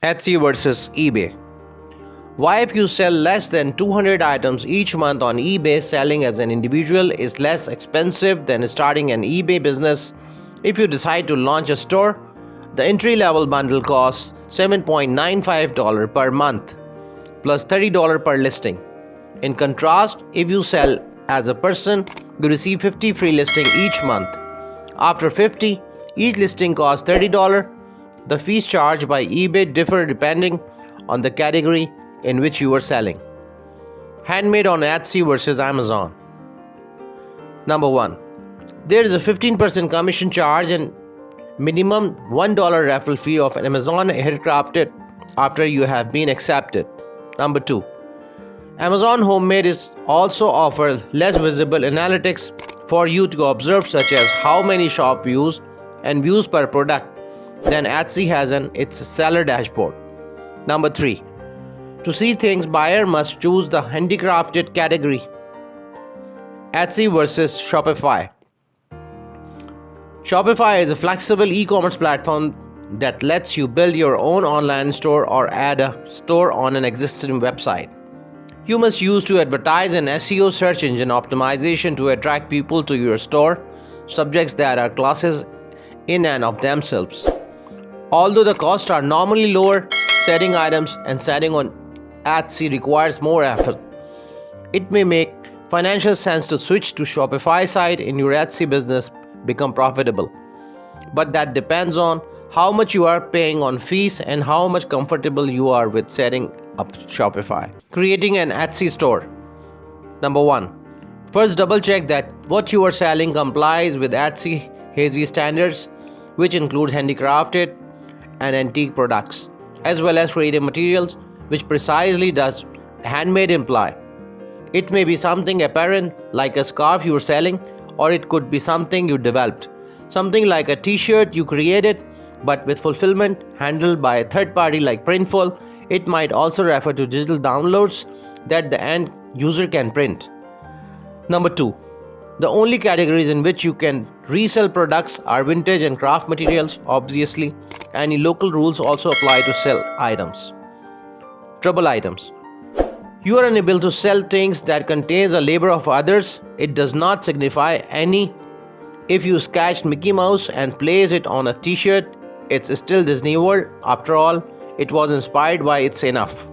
Etsy versus eBay. Why, if you sell less than 200 items each month on eBay, selling as an individual is less expensive than starting an eBay business. If you decide to launch a store, the entry-level bundle costs $7.95 per month plus $30 per listing. In contrast, if you sell as a person, you receive 50 free listings each month. After 50, each listing costs $30. The fees charged by eBay differ depending on the category in which you are selling. Handmade on Etsy versus Amazon. Number 1. There is a 15% commission charge and minimum $1 referral fee of Amazon handcrafted after you have been accepted. Number 2. Amazon Homemade is also offers less visible analytics for you to observe, such as how many shop views and views per product than Etsy has in its seller dashboard. Number 3. To see things, buyer must choose the handicrafted category. Etsy versus Shopify. Shopify is a flexible e-commerce platform that lets you build your own online store or add a store on an existing website. You must use to advertise and SEO search engine optimization to attract people to your store, subjects that are classes in and of themselves. Although the costs are normally lower, setting items and selling on Etsy requires more effort. It may make financial sense to switch to Shopify site in your Etsy business become profitable. But that depends on how much you are paying on fees and how much comfortable you are with setting up Shopify. Creating an Etsy store. Number 1. First, double check that what you are selling complies with Etsy HAZY standards, which includes handicrafted and antique products, as well as creative materials, which precisely does handmade imply. It may be something apparent like a scarf you are selling, or it could be something you developed, something like a t-shirt you created but with fulfillment handled by a third party like Printful. It might also refer to digital downloads that the end user can print. Number 2. The only categories in which you can resell products are vintage and craft materials. Obviously, any local rules also apply to sell items. Trouble items. You are unable to sell things that contains the labor of others. It does not signify any. If you sketched Mickey Mouse and place it on a t-shirt, it's still Disney World. After all, it was inspired by it's enough.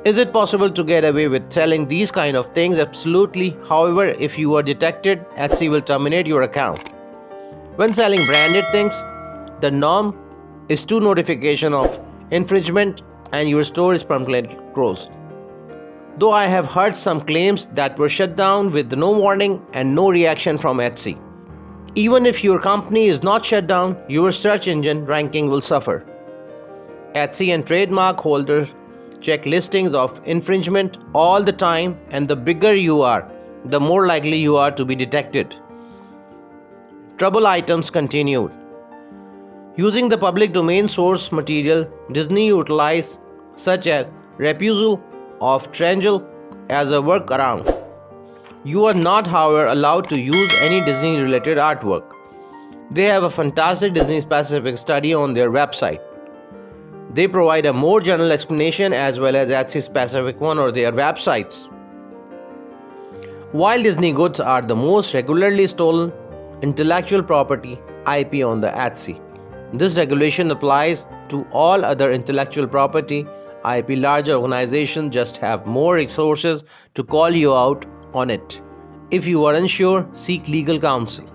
Is it possible to get away with selling these kind of things? Absolutely. However, if you are detected, Etsy will terminate your account. When selling branded things, the norm is 2 notification of infringement and your store is permanently closed. Though I have heard some claims that were shut down with no warning and no reaction from Etsy. Even if your company is not shut down, your search engine ranking will suffer. Etsy and trademark holders check listings of infringement all the time, and the bigger you are, the more likely you are to be detected. Trouble items continued. Using the public domain source material Disney utilized, such as refusal of Triangle as a workaround. You are not, however, allowed to use any Disney-related artwork. They have a fantastic Disney-specific study on their website. They provide a more general explanation as well as Etsy-specific one on their websites. While Disney goods are the most regularly stolen intellectual property IP on the Etsy, this regulation applies to all other intellectual property IP. Larger organizations just have more resources to call you out on it. If you are unsure, seek legal counsel.